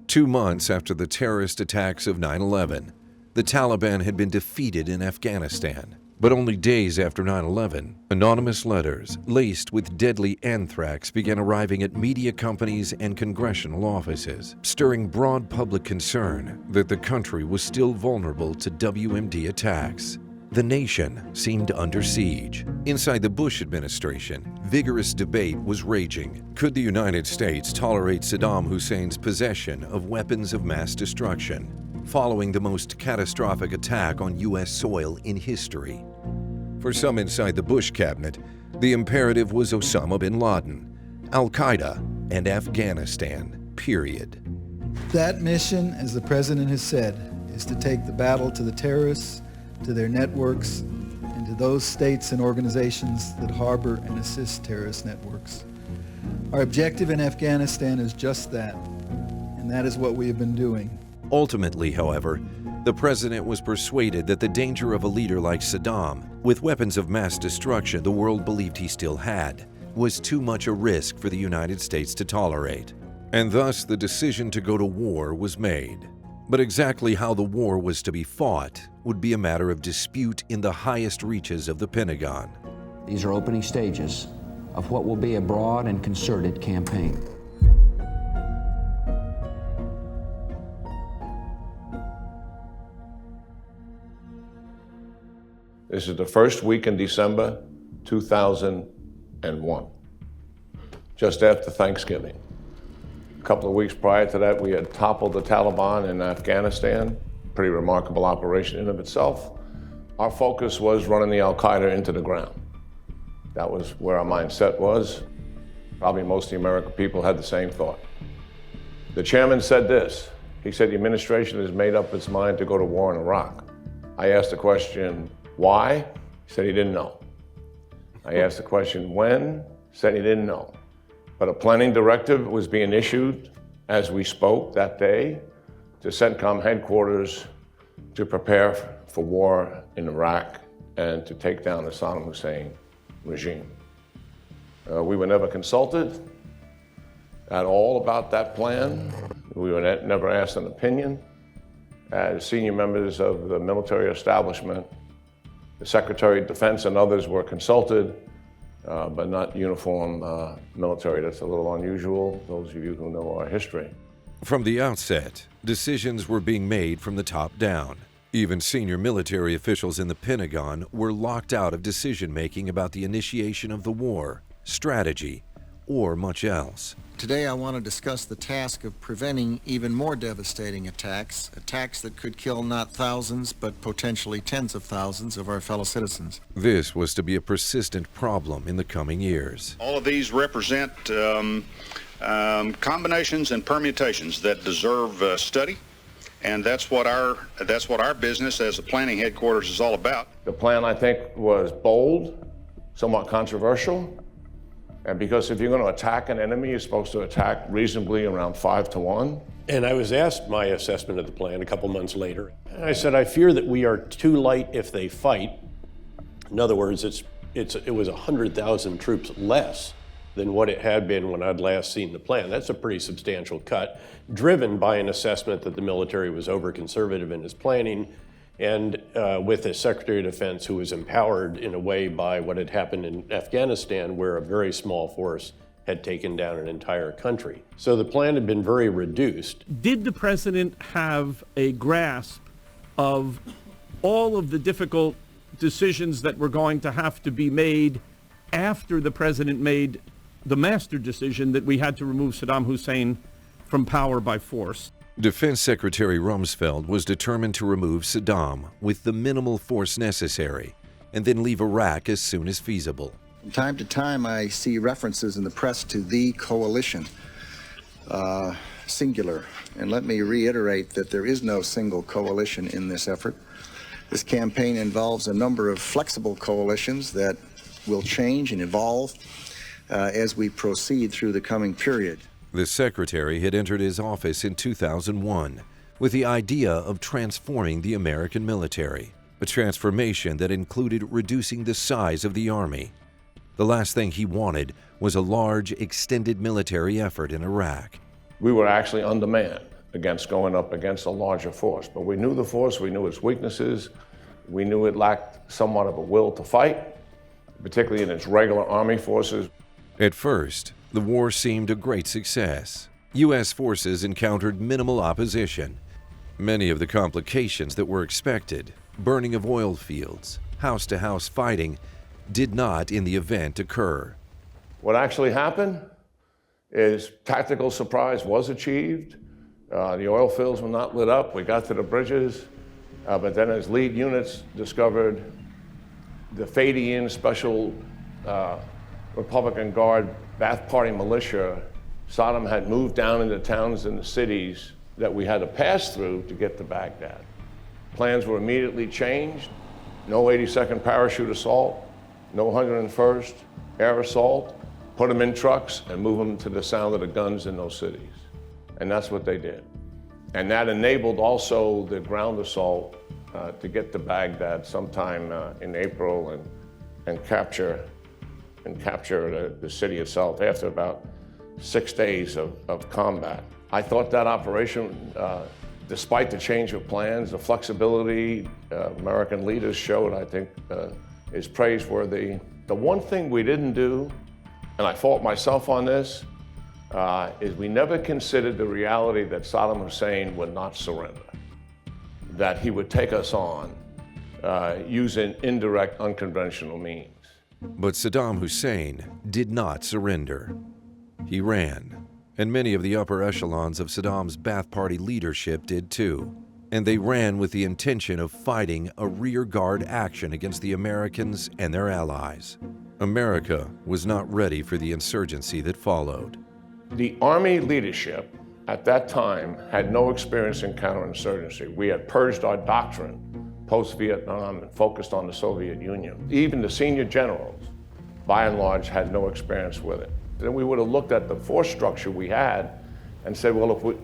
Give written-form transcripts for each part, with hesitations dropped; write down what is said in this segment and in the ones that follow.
2 months after the terrorist attacks of 9/11, the Taliban had been defeated in Afghanistan. But only days after 9/11, anonymous letters laced with deadly anthrax began arriving at media companies and congressional offices, stirring broad public concern that the country was still vulnerable to WMD attacks. The nation seemed under siege. Inside the Bush administration, vigorous debate was raging. Could the United States tolerate Saddam Hussein's possession of weapons of mass destruction, following the most catastrophic attack on U.S. soil in history? For some inside the Bush cabinet, the imperative was Osama bin Laden, Al-Qaeda, and Afghanistan, period. That mission, as the President has said, is to take the battle to the terrorists, to their networks, and to those states and organizations that harbor and assist terrorist networks. Our objective in Afghanistan is just that, and that is what we have been doing. Ultimately, however, the president was persuaded that the danger of a leader like Saddam, with weapons of mass destruction the world believed he still had, was too much a risk for the United States to tolerate. And thus the decision to go to war was made. But exactly how the war was to be fought would be a matter of dispute in the highest reaches of the Pentagon. These are opening stages of what will be a broad and concerted campaign. This is the first week in December 2001, just after Thanksgiving. A couple of weeks prior to that, we had toppled the Taliban in Afghanistan. Pretty remarkable operation in of itself. Our focus was running the Al-Qaeda into the ground. That was where our mindset was. Probably most of the American people had the same thought. The chairman said this. He said the administration has made up its mind to go to war in Iraq. I asked the question, why? He said he didn't know. I asked the question, when? He said he didn't know. But a planning directive was being issued as we spoke that day to CENTCOM headquarters to prepare for war in Iraq and to take down the Saddam Hussein regime. We were never consulted at all about that plan. We were never asked an opinion. As senior members of the military establishment, the Secretary of Defense and others were consulted, but not uniform military. That's a little unusual, those of you who know our history. From the outset, decisions were being made from the top down. Even senior military officials in the Pentagon were locked out of decision-making about the initiation of the war, strategy, or much else. Today I want to discuss the task of preventing even more devastating attacks that could kill not thousands, but potentially tens of thousands of our fellow citizens. This was to be a persistent problem in the coming years. All of these represent combinations and permutations that deserve study, and that's what our business as a planning headquarters is all about. The plan, I think, was bold, somewhat controversial. And because if you're going to attack an enemy, you're supposed to attack reasonably around 5 to 1. And I was asked my assessment of the plan a couple months later. And I said, I fear that we are too light if they fight. In other words, it was 100,000 troops less than what it had been when I'd last seen the plan. That's a pretty substantial cut, driven by an assessment that the military was over-conservative in its planning, and with a Secretary of Defense who was empowered in a way by what had happened in Afghanistan, where a very small force had taken down an entire country. So the plan had been very reduced. Did the president have a grasp of all of the difficult decisions that were going to have to be made after the president made the master decision that we had to remove Saddam Hussein from power by force? Defense Secretary Rumsfeld was determined to remove Saddam with the minimal force necessary and then leave Iraq as soon as feasible. From time to time, I see references in the press to the coalition, singular. And let me reiterate that there is no single coalition in this effort. This campaign involves a number of flexible coalitions that will change and evolve as we proceed through the coming period. The secretary had entered his office in 2001 with the idea of transforming the American military, a transformation that included reducing the size of the Army. The last thing he wanted was a large, extended military effort in Iraq. We were actually undermanned. against going up against a larger force. But we knew the force, we knew its weaknesses, we knew it lacked somewhat of a will to fight, particularly in its regular army forces. At first, the war seemed a great success. U.S. forces encountered minimal opposition. Many of the complications that were expected, burning of oil fields, house-to-house fighting, did not in the event occur. What actually happened is tactical surprise was achieved. The oil fields were not lit up. We got to the bridges, but then as lead units discovered the Fadian Special Republican Guard Ba'ath Party militia, Saddam had moved down into towns and the cities that we had to pass through to get to Baghdad. Plans were immediately changed. No 82nd Parachute Assault, no 101st Air Assault. Put them in trucks and move them to the sound of the guns in those cities. And that's what they did. And that enabled also the ground assault to get to Baghdad sometime in April and capture the city itself after about 6 days of combat. I thought that operation, despite the change of plans, the flexibility American leaders showed, I think, is praiseworthy. The one thing we didn't do, and I fault myself on this, is we never considered the reality that Saddam Hussein would not surrender, that he would take us on using indirect, unconventional means. But Saddam Hussein did not surrender. He ran, and many of the upper echelons of Saddam's Ba'ath Party leadership did too. And they ran with the intention of fighting a rearguard action against the Americans and their allies. America was not ready for the insurgency that followed. The Army leadership at that time had no experience in counterinsurgency. We had purged our doctrine post-Vietnam and focused on the Soviet Union. Even the senior generals, by and large, had no experience with it. Then we would have looked at the force structure we had and said, well,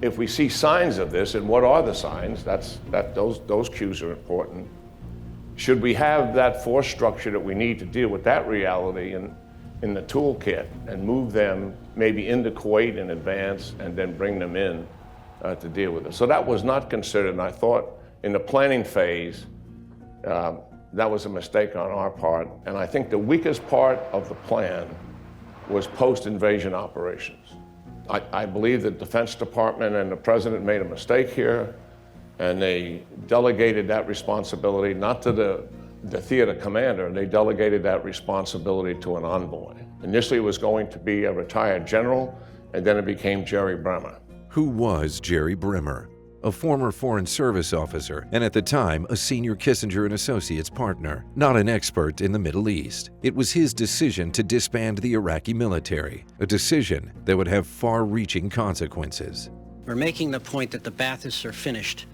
if we see signs of this, and what are the signs? Those cues are important. Should we have that force structure that we need to deal with that reality in the toolkit and move them maybe into Kuwait in advance and then bring them in to deal with it? So that was not considered, and I thought in the planning phase, that was a mistake on our part. And I think the weakest part of the plan was post-invasion operations. I believe the Defense Department and the President made a mistake here, and they delegated that responsibility not to the theater commander, they delegated that responsibility to an envoy. Initially it was going to be a retired general, and then it became Jerry Bremer. Who was Jerry Bremer? A former Foreign Service officer, and at the time a senior Kissinger and Associates partner, not an expert in the Middle East. It was his decision to disband the Iraqi military, a decision that would have far-reaching consequences. We're making the point that the Baathists are finished.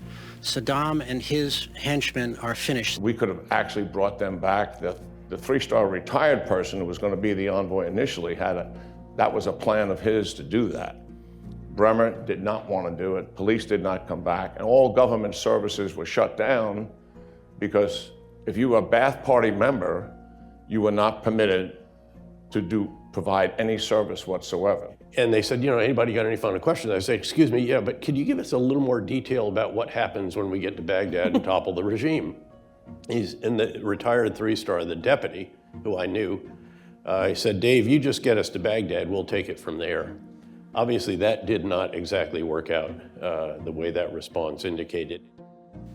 Saddam and his henchmen are finished. We could have actually brought them back. The three-star retired person who was going to be the envoy initially that was a plan of his to do that. Bremer did not want to do it. Police did not come back, and all government services were shut down because if you were a Ba'ath Party member, you were not permitted to provide any service whatsoever. And they said, anybody got any final questions? I said, excuse me, yeah, but could you give us a little more detail about what happens when we get to Baghdad and topple the regime? He's in the retired three-star, the deputy, who I knew. He said, Dave, you just get us to Baghdad, we'll take it from there. Obviously, that did not exactly work out the way that response indicated.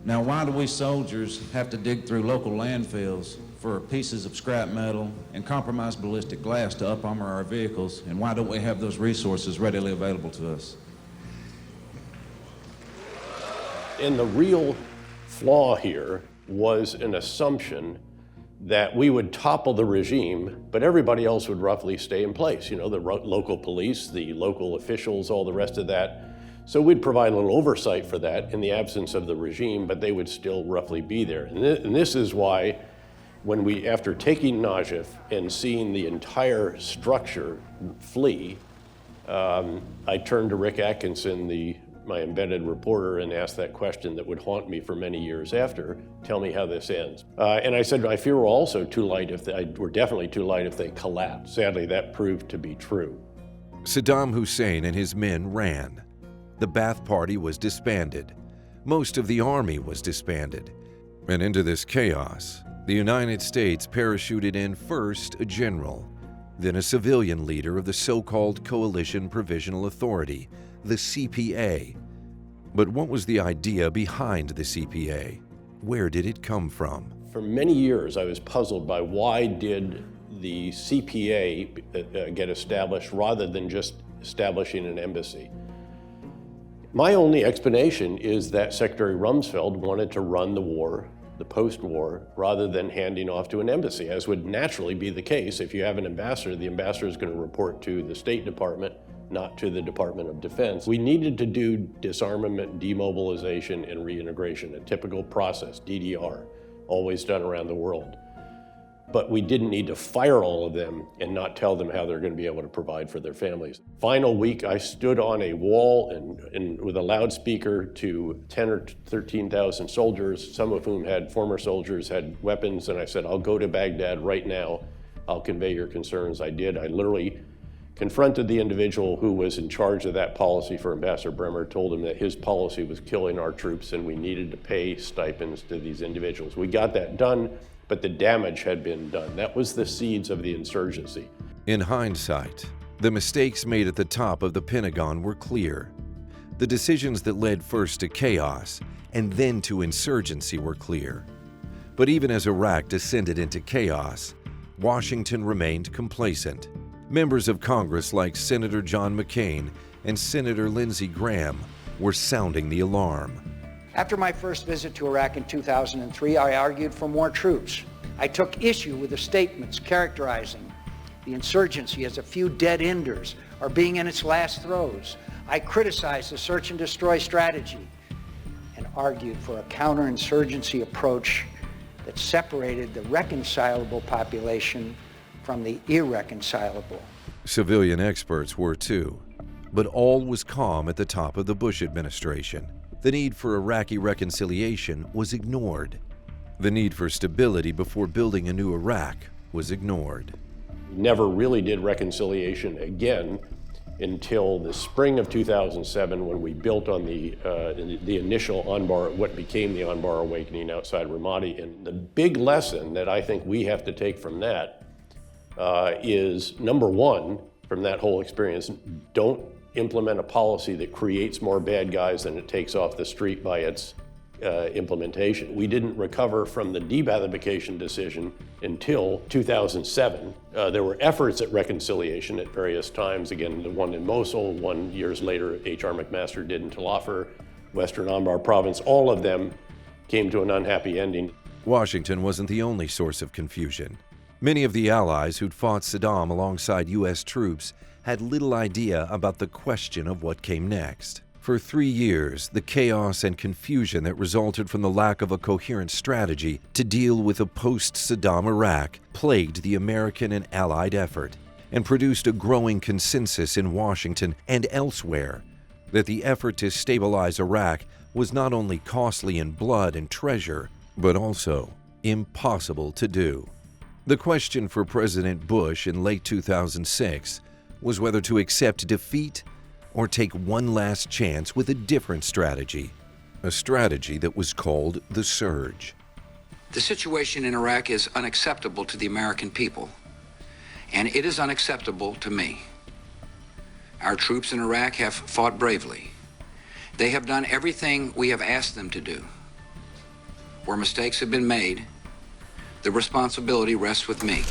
Now, why do we soldiers have to dig through local landfills for pieces of scrap metal and compromised ballistic glass to up-armor our vehicles, and why don't we have those resources readily available to us? And the real flaw here was an assumption that we would topple the regime, but everybody else would roughly stay in place. The local police, the local officials, all the rest of that. So we'd provide a little oversight for that in the absence of the regime, but they would still roughly be there. And this is why when we, after taking Najaf and seeing the entire structure flee, I turned to Rick Atkinson, my embedded reporter, and asked that question that would haunt me for many years after, tell me how this ends. And I said, I fear we're also too light we're definitely too light if they collapse. Sadly, that proved to be true. Saddam Hussein and his men ran. the Ba'ath Party was disbanded. Most of the army was disbanded. And into this chaos, the United States parachuted in first a general, then a civilian leader of the so-called Coalition Provisional Authority, the CPA. But what was the idea behind the CPA? Where did it come from? For many years, I was puzzled by why did the CPA get established rather than just establishing an embassy. My only explanation is that Secretary Rumsfeld wanted to run the war, the post-war, rather than handing off to an embassy, as would naturally be the case. If you have an ambassador, the ambassador is going to report to the State Department, not to the Department of Defense. We needed to do disarmament, demobilization, and reintegration, a typical process, DDR, always done around the world. But we didn't need to fire all of them and not tell them how they're going to be able to provide for their families. Final week, I stood on a wall and with a loudspeaker to 10 or 13,000 soldiers, some of whom had former soldiers, had weapons, and I said, I'll go to Baghdad right now. I'll convey your concerns. I did. I literally confronted the individual who was in charge of that policy for Ambassador Bremer, told him that his policy was killing our troops and we needed to pay stipends to these individuals. We got that done, but the damage had been done. That was the seeds of the insurgency. In hindsight, the mistakes made at the top of the Pentagon were clear. The decisions that led first to chaos and then to insurgency were clear. But even as Iraq descended into chaos, Washington remained complacent. Members of Congress like Senator John McCain and Senator Lindsey Graham were sounding the alarm. After my first visit to Iraq in 2003, I argued for more troops. I took issue with the statements characterizing the insurgency as a few dead-enders or being in its last throes. I criticized the search and destroy strategy and argued for a counterinsurgency approach that separated the reconcilable population from the irreconcilable. Civilian experts were too, but all was calm at the top of the Bush administration. The need for Iraqi reconciliation was ignored. The need for stability before building a new Iraq was ignored. We never really did reconciliation again until the spring of 2007 when we built on the initial Anbar, what became the Anbar Awakening outside Ramadi. And the big lesson that I think we have to take from that is, number one, from that whole experience, don't implement a policy that creates more bad guys than it takes off the street by its implementation. We didn't recover from the de-Baathification decision until 2007. There were efforts at reconciliation at various times. Again, the one in Mosul, 1 year later, H.R. McMaster did in Tel Afar, Western Anbar province. All of them came to an unhappy ending. Washington wasn't the only source of confusion. Many of the allies who'd fought Saddam alongside U.S. troops had little idea about the question of what came next. For 3 years, the chaos and confusion that resulted from the lack of a coherent strategy to deal with a post-Saddam Iraq plagued the American and Allied effort and produced a growing consensus in Washington and elsewhere that the effort to stabilize Iraq was not only costly in blood and treasure, but also impossible to do. The question for President Bush in late 2006 was whether to accept defeat or take one last chance with a different strategy, a strategy that was called the surge. The situation in Iraq is unacceptable to the American people, and it is unacceptable to me. Our troops in Iraq have fought bravely. They have done everything we have asked them to do. Where mistakes have been made, the responsibility rests with me.